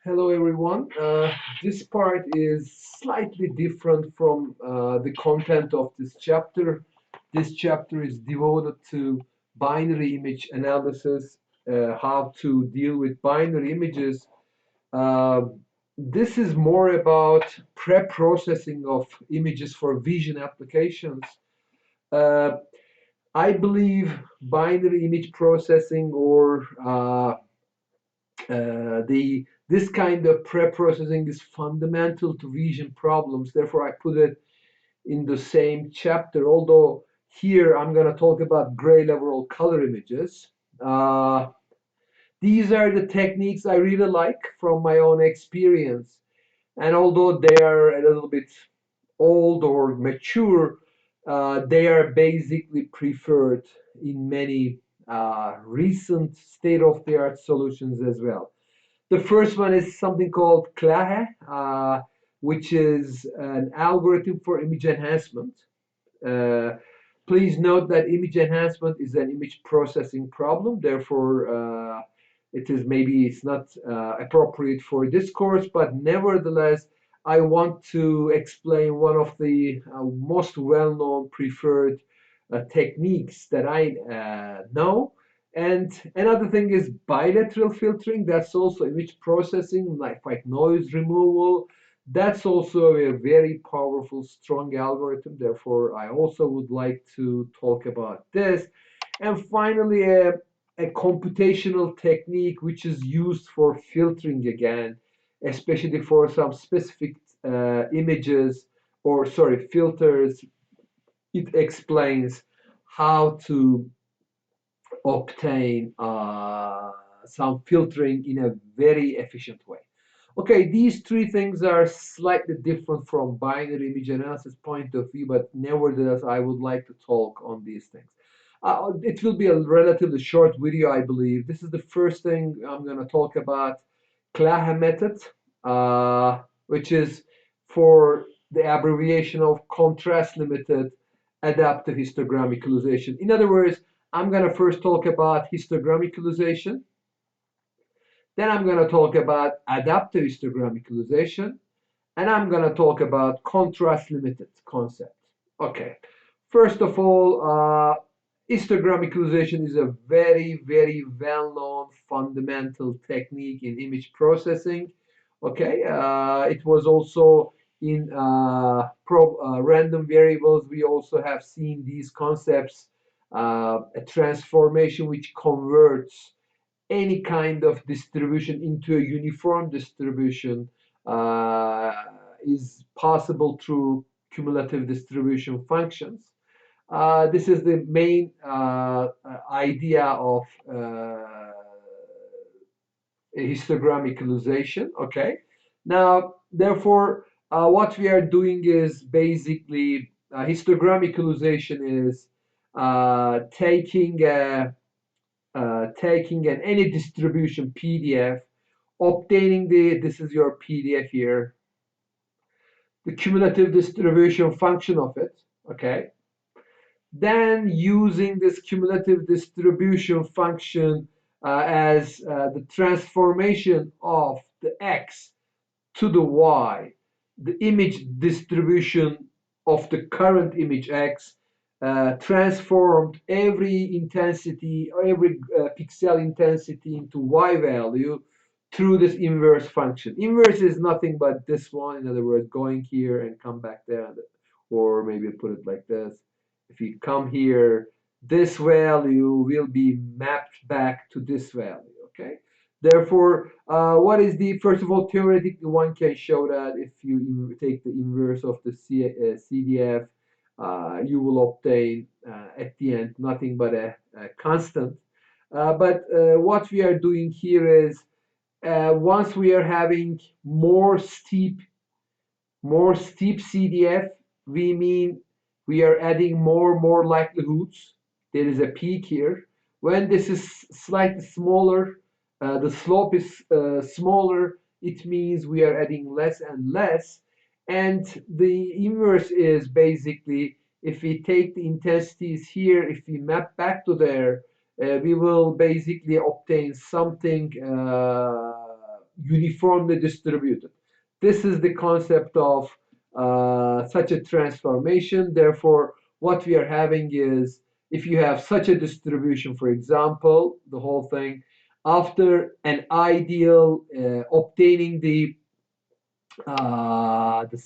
Hello everyone. This part is slightly different from the content of this chapter. This chapter is devoted to binary image analysis, how to deal with binary images. Uh, this is more about pre-processing of images for vision applications. Uh, I believe binary image processing or the this kind of pre-processing is fundamental to vision problems. Therefore, I put it in the same chapter. Although here I'm going to talk about gray level color images. Uh, these are the techniques I really like from my own experience. And although they are a little bit old or mature, they are basically preferred in many recent state-of-the-art solutions as well. The first one is something called CLAHE, which is an algorithm for image enhancement. Uh, Please note that image enhancement is an image processing problem. Therefore, it is maybe it's not appropriate for this course, but nevertheless, I want to explain one of the most well-known preferred techniques that I know. And another thing is bilateral filtering. That's also image processing, like noise removal. That's also a very powerful, strong algorithm. Therefore, I also would like to talk about this. And finally, a computational technique which is used for filtering again, especially for some specific images or, sorry, filters. It explains how to obtain some filtering in a very efficient way. Okay, these three things are slightly different from binary image analysis point of view, but nevertheless, I would like to talk on these things. It will be a relatively short video, I believe. This is the first thing I'm going to talk about, CLAHE method, which is for the abbreviation of contrast limited adaptive histogram equalization. In other words, I'm going to first talk about histogram equalization. Then I'm going to talk about adaptive histogram equalization. And I'm going to talk about contrast limited concept. Okay. First of all, histogram equalization is a very, very well-known fundamental technique in image processing. Okay. It was also in random variables. We also have seen these concepts, a transformation which converts any kind of distribution into a uniform distribution uh, is possible through cumulative distribution functions. This is the main idea of histogram equalization. Okay. Now, therefore, what we are doing is basically histogram equalization is taking an any distribution PDF, obtaining this is your PDF here, the cumulative distribution function of it, okay? Then using this cumulative distribution function as the transformation of the X to the Y, the image distribution of the current image X, transformed every intensity or every pixel intensity into Y value through this inverse function. Inverse is nothing but this one, in other words, going here and come back there, or maybe put it like this. If you come here, this value will be mapped back to this value, okay? Therefore, what is the, first of all, theoretically, one can show that if you take the inverse of the CDF, you will obtain at the end nothing but a constant. But what we are doing here is once we are having more steep CDF, we mean we are adding more likelihoods. There is a peak here. When this is slightly smaller, the slope is smaller, it means we are adding less and less. And the inverse is basically if we take the intensities here, if we map back to there, we will basically obtain something uniformly distributed. This is the concept of such a transformation. Therefore, what we are having is, if you have such a distribution, for example, the whole thing, after an ideal obtaining the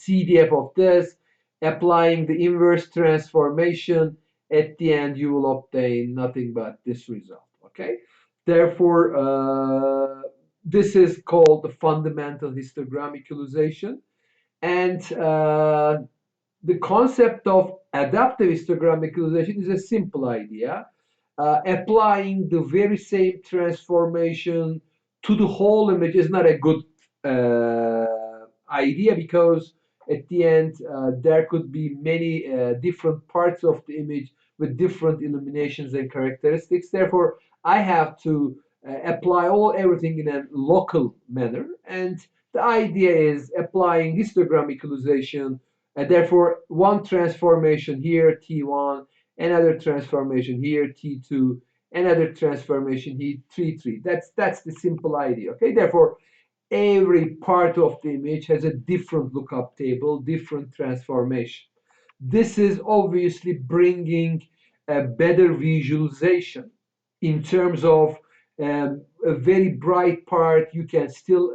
CDF of this, applying the inverse transformation, at the end you will obtain nothing but this result. Okay, therefore this is called the fundamental histogram equalization, and the concept of adaptive histogram equalization is a simple idea, applying the very same transformation to the whole image is not a good idea, because at the end there could be many different parts of the image with different illuminations and characteristics. Therefore, I have to apply everything in a local manner, and the idea is applying histogram equalization, and therefore one transformation here, T1, another transformation here, T2, another transformation here, T3. That's the simple idea. Okay, therefore every part of the image has a different lookup table, different transformation. This is obviously bringing a better visualization in terms of a very bright part. You can still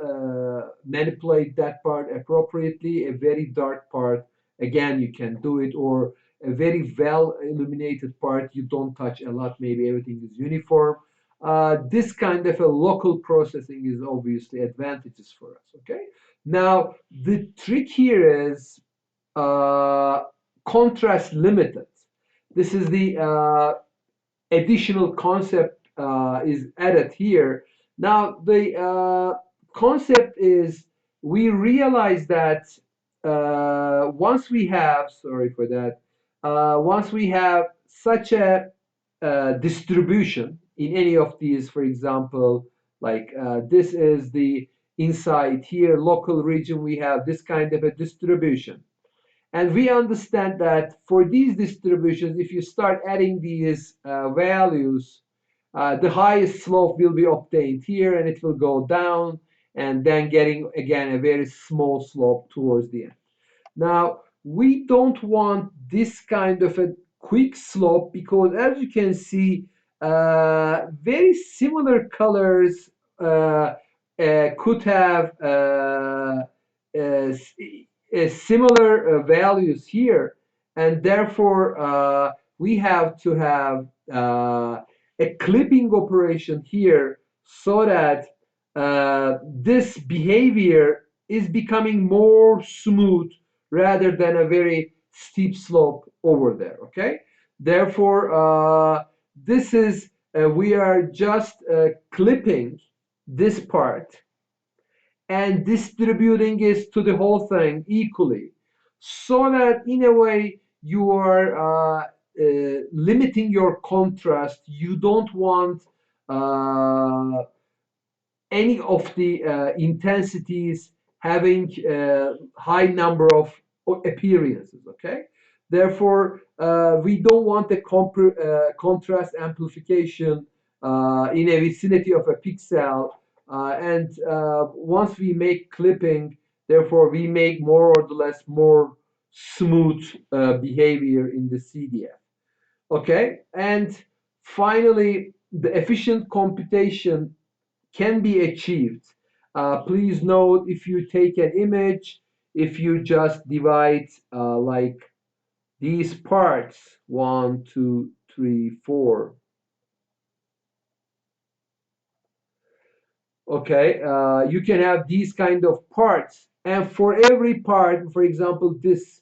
manipulate that part appropriately. A very dark part, again, you can do it, or a very well illuminated part, you don't touch a lot, maybe everything is uniform. This kind of a local processing is obviously advantages for us. Okay, now the trick here is uh, contrast limited. This is the additional concept is added here. Now the concept is, we realize that once we have, sorry for that, once we have such a distribution in any of these, for example, like this is the inside here, local region, we have this kind of a distribution. And we understand that for these distributions, if you start adding these values, the highest slope will be obtained here, and it will go down, and then getting again a very small slope towards the end. Now, we don't want this kind of a quick slope, because as you can see, very similar colors could have similar values here, and therefore we have to have a clipping operation here, so that this behavior is becoming more smooth rather than a very steep slope over there. Okay, therefore this is we are just clipping this part and distributing it to the whole thing equally, so that in a way you are limiting your contrast. You don't want any of the intensities having high number of appearances. Okay, therefore we don't want the contrast amplification in a vicinity of a pixel, and once we make clipping, therefore we make more or less more smooth behavior in the CDF. Okay, and finally the efficient computation can be achieved. Please note, if you take an image, if you just divide like these parts, 1, 2, 3, 4. Okay, you can have these kind of parts, and for every part, for example, this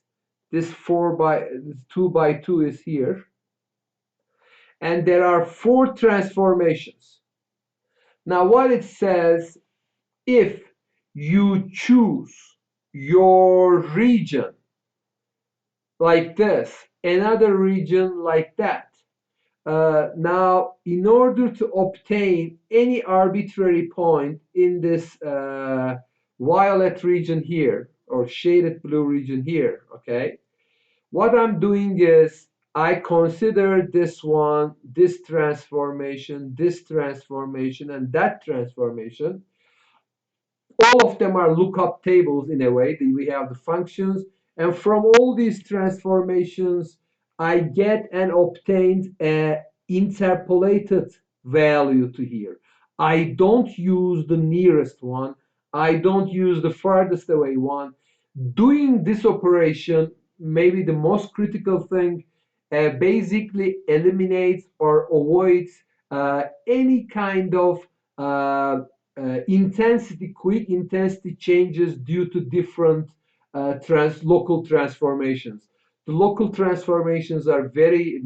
2 by 2 is here, and there are 4 transformations. Now, what it says, if you choose your region like this, another region like that, now in order to obtain any arbitrary point in this violet region here, or shaded blue region here, okay, what I'm doing is I consider this one, this transformation, and that transformation, all of them are lookup tables in a way. We have the functions, and from all these transformations, I get and obtained a interpolated value to here. I don't use the nearest one. I don't use the farthest away one. Doing this operation, maybe the most critical thing, basically eliminates or avoids any kind of quick intensity changes due to different local transformations. The local transformations are very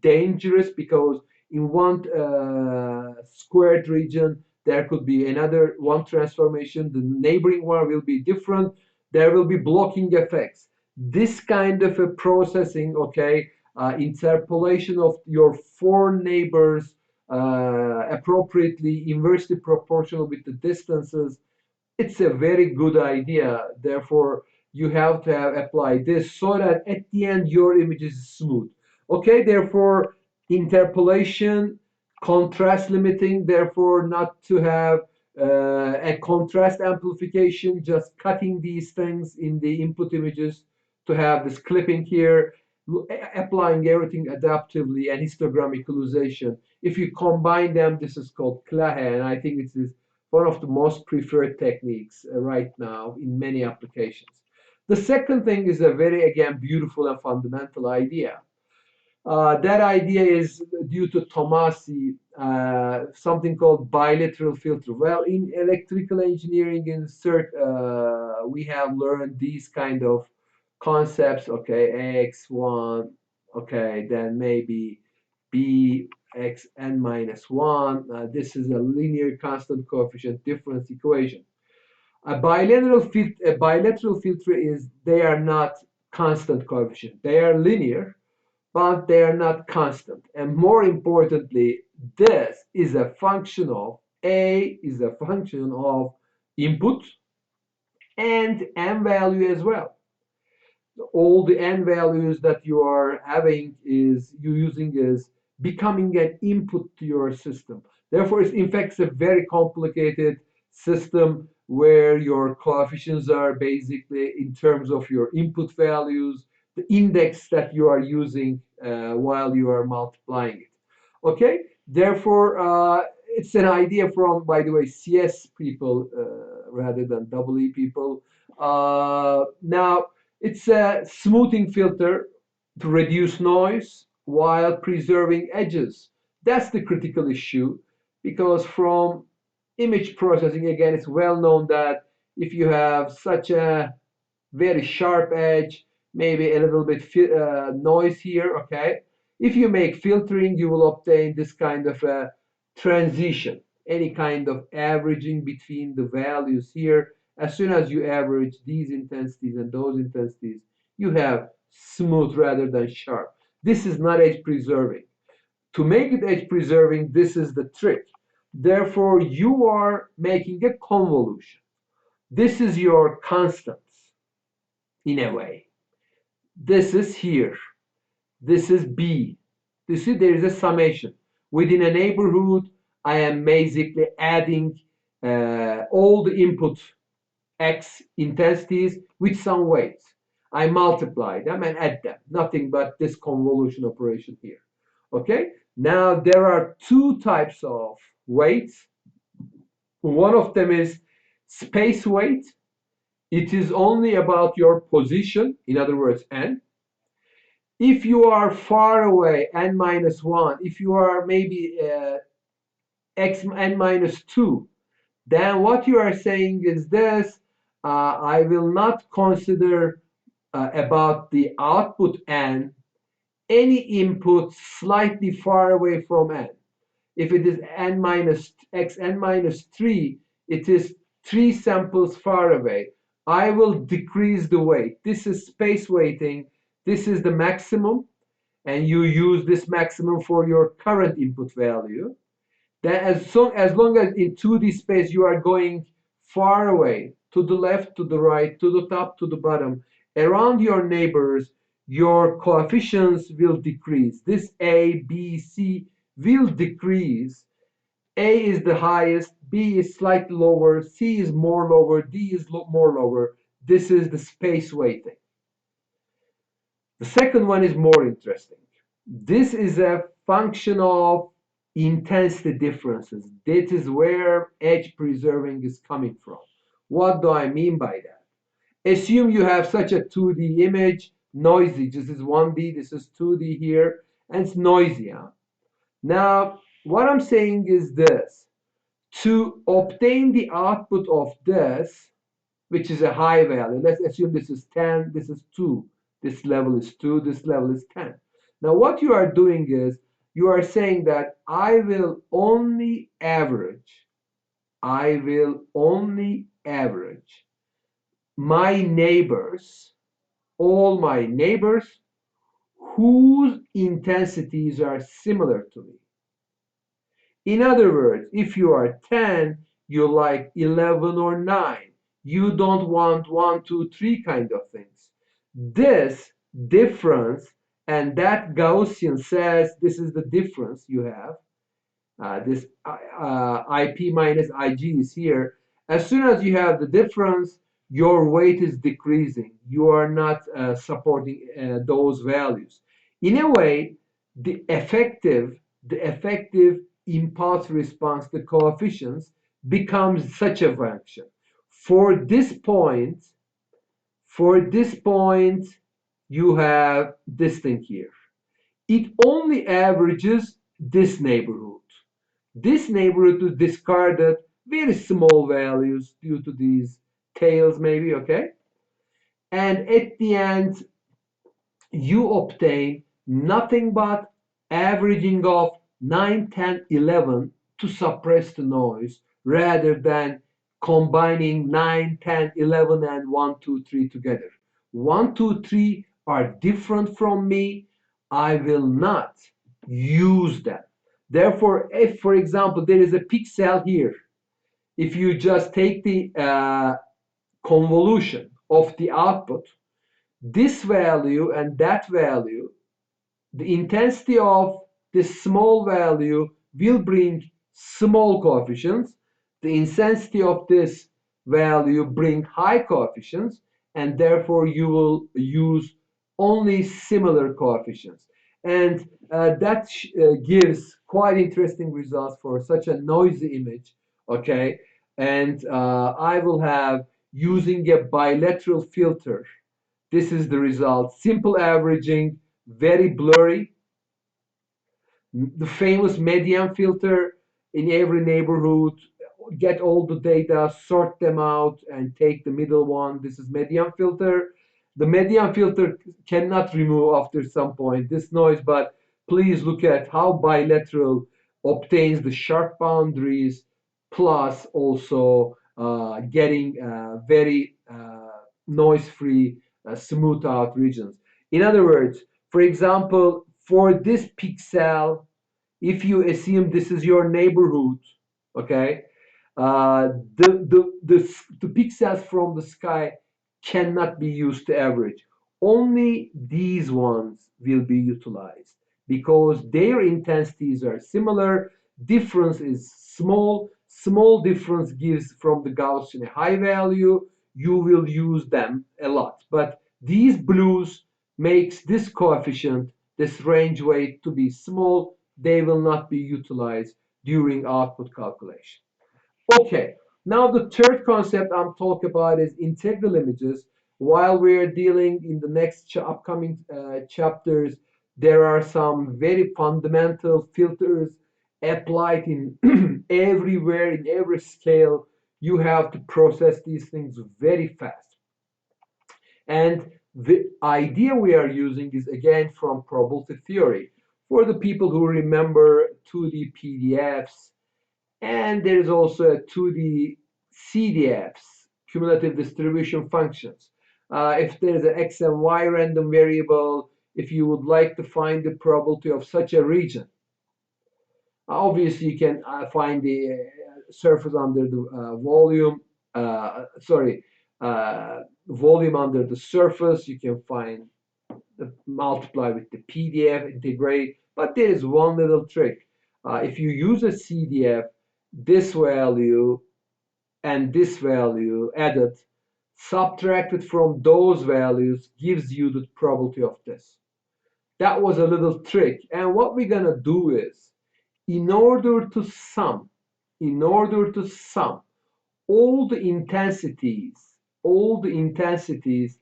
dangerous because in one squared region, there could be another one transformation. The neighboring one will be different. There will be blocking effects. This kind of a processing, okay, interpolation of your four neighbors appropriately inversely proportional with the distances, it's a very good idea. Therefore, you have to apply this so that at the end your image is smooth. Okay, therefore, interpolation, contrast limiting, therefore, not to have a contrast amplification, just cutting these things in the input images to have this clipping here, applying everything adaptively and histogram equalization. If you combine them, this is called CLAHE, and I think it is one of the most preferred techniques right now in many applications. The second thing is a very, again, beautiful and fundamental idea. That idea is due to Tomasi, something called bilateral filter. Well, in electrical engineering in CERT, we have learned these kind of concepts. Okay, x1, okay, then maybe bxn minus 1. This is a linear constant coefficient difference equation. A bilateral filter is, they are not constant coefficient. They are linear, but they are not constant. And more importantly, this is a function of, A is a function of input and n value as well. All the n values that you are having is you using is becoming an input to your system. Therefore, it's in fact a very complicated system where your coefficients are basically in terms of your input values, the index that you are using while you are multiplying it. Okay, therefore, it's an idea from, by the way, CS people rather than EE people. Now, it's a smoothing filter to reduce noise while preserving edges. That's the critical issue, because from image processing, again, it's well known that if you have such a very sharp edge, maybe a little bit noise here, okay? If you make filtering, you will obtain this kind of a transition, any kind of averaging between the values here. As soon as you average these intensities and those intensities, you have smooth rather than sharp. This is not edge preserving. To make it edge preserving, this is the trick. Therefore, you are making a convolution. This is your constants in a way. This is here. This is B. You see, there is a summation. Within a neighborhood, I am basically adding all the input X intensities with some weights. I multiply them and add them. Nothing but this convolution operation here. Okay? Now, there are two types of weights. One of them is space weight. It is only about your position, in other words, n. If you are far away, n minus 1, if you are maybe x n minus 2, then what you are saying is this, I will not consider about the output n any input slightly far away from n. If it is n minus x n minus 3, it is 3 samples far away. I will decrease the weight. This is space weighting. This is the maximum, and you use this maximum for your current input value. Then as long as in 2D space you are going far away, to the left, to the right, to the top, to the bottom, around your neighbors, your coefficients will decrease. This A, B, C will decrease A is the highest, B is slightly lower, C is more lower, D is more lower. This is the space weighting. The second one is more interesting. This is a function of intensity differences. That is where edge preserving is coming from. What do I mean by that? Assume you have such a 2D image, noisy. This is 1D, this is 2D here, and it's noisy. Huh? Now, what I'm saying is this. To obtain the output of this, which is a high value, let's assume this is 10, this is 2, this level is 2, this level is 10. Now, what you are doing is you are saying that I will only average my neighbors, all my neighbors whose intensities are similar to me. In other words, if you are 10, you like 11 or 9. You don't want 1, 2, 3 kind of things. This difference, and that Gaussian says this is the difference you have. This IP minus IG is here. As soon as you have the difference, your weight is decreasing. You are not supporting those values. In a way, the effective impulse response, the coefficients, becomes such a function. For this point, you have this thing here. It only averages this neighborhood. This neighborhood is discarded very small values due to these tails maybe, okay? And at the end, you obtain nothing but averaging of 9, 10, 11 to suppress the noise rather than combining 9, 10, 11, and 1, 2, 3 together. 1, 2, 3 are different from me. I will not use them. Therefore, if, for example, there is a pixel here, if you just take the convolution of the output, this value and that value, the intensity of this small value will bring small coefficients. The intensity of this value bring high coefficients, and therefore you will use only similar coefficients. And that gives quite interesting results for such a noisy image, okay? And I will have using a bilateral filter. This is the result. Simple averaging, very blurry. The famous median filter in every neighborhood, get all the data, sort them out, and take the middle one. This is median filter. The median filter cannot remove after some point this noise, but please look at how bilateral obtains the sharp boundaries plus also getting very noise-free, smooth out regions. In other words, for example, for this pixel, if you assume this is your neighborhood, okay, uh, the pixels from the sky cannot be used to average. Only these ones will be utilized because their intensities are similar. Difference is small. Small difference gives from the Gaussian a high value. You will use them a lot. But these blues makes this coefficient, this range weight to be small. They will not be utilized during output calculation. Okay, now the third concept I'm talking about is integral images. While we're dealing in the next upcoming chapters, there are some very fundamental filters applied in everywhere, in every scale. You have to process these things very fast. And the idea we are using is again from probability theory. For the people who remember 2D PDFs, and there is also a 2D CDFs, cumulative distribution functions. If there is an X and Y random variable, if you would like to find the probability of such a region, obviously you can find the surface under the volume, volume under the surface. You can find the multiply with the PDF, integrate. But there is one little trick. If you use a CDF, this value and this value added, subtracted from those values, gives you the probability of this. That was a little trick. And what we're gonna do is, in order to sum, in order to sum all the intensities, all the intensities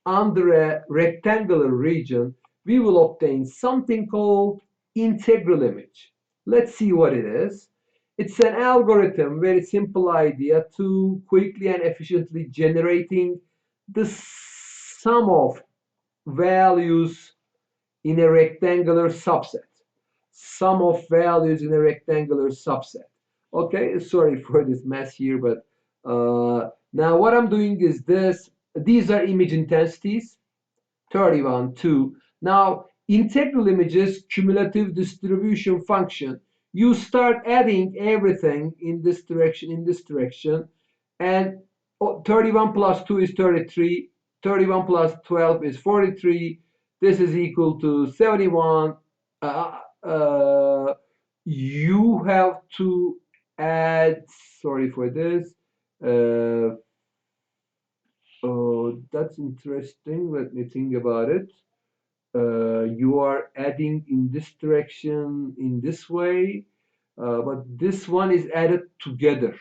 under a rectangular region, we will obtain something called integral image. Let's see what it is. It's an algorithm, very simple idea to quickly and efficiently generating the sum of values in a rectangular subset. Sum of values in a rectangular subset. Okay, sorry for this mess here, but now what I'm doing is this. These are image intensities, 31, 2. Now, integral images, cumulative distribution function. You start adding everything in this direction, and 31 plus 2 is 33, 31 plus 12 is 43, this is equal to 71. Uh, uh, you have to add, sorry for this, uh, oh, that's interesting, let me think about it. You are adding in this direction in this way, but this one is added together.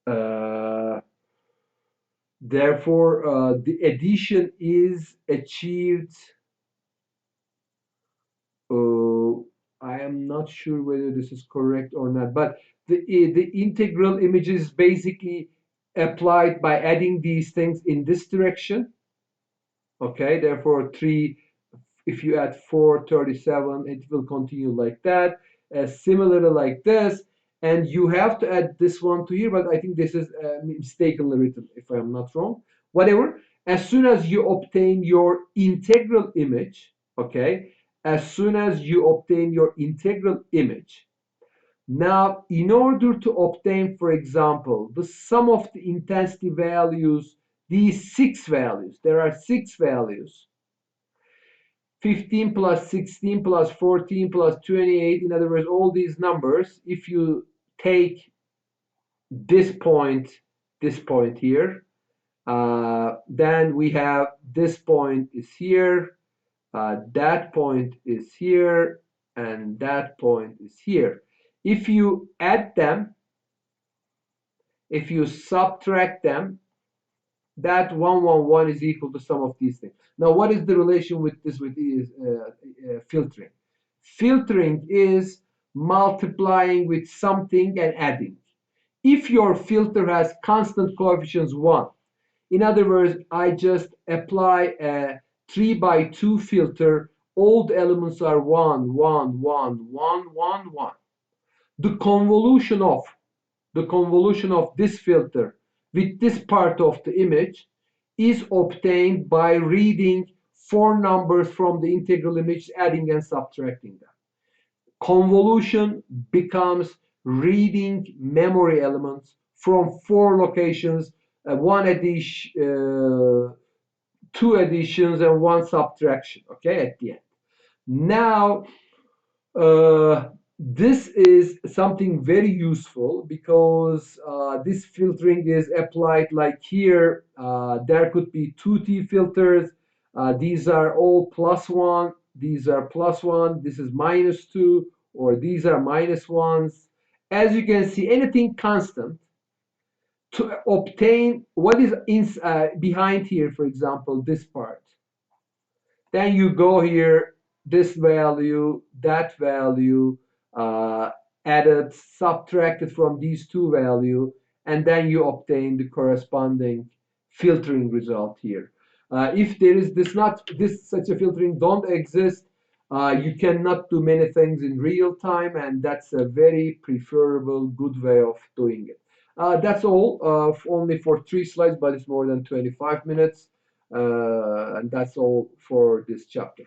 Uh, Therefore, the addition is achieved. I am not sure whether this is correct or not, but the integral image is basically applied by adding these things in this direction. Okay, therefore 3, if you add 4, 37, it will continue like that. Similarly like this, and you have to add this one to here, but I think this is mistakenly written, if I'm not wrong. Whatever, as soon as you obtain your integral image, okay, as soon as you obtain your integral image, now in order to obtain, for example, the sum of the intensity values, these 6 values, there are 6 values, 15 plus 16 plus 14 plus 28, in other words, all these numbers, if you take this point here, then we have this point is here, that point is here, and that point is here. If you add them, if you subtract them, that 111 is equal to sum of these things. Now, what is the relation with this with filtering? Filtering is multiplying with something and adding. If your filter has constant coefficients 1, in other words, I just apply a 3 by 2 filter, all the elements are 1, 1, 1, 1, 1, 1. The convolution of this filter with this part of the image is obtained by reading 4 numbers from the integral image, adding and subtracting them. Convolution becomes reading memory elements from 4 locations, one addition, 2 additions, and 1 subtraction, okay, at the end. Now, this is something very useful because this filtering is applied like here. There could be 2T filters. These are all +1. These are +1. This is -2, or these are -1s. As you can see, anything constant to obtain what is behind here, for example, this part. Then you go here, this value, that value, added, subtracted from these two values, and then you obtain the corresponding filtering result here. If there is such a filtering don't exist, you cannot do many things in real time, and that's a very preferable, good way of doing it. That's all, only for 3 slides, but it's more than 25 minutes. And that's all for this chapter.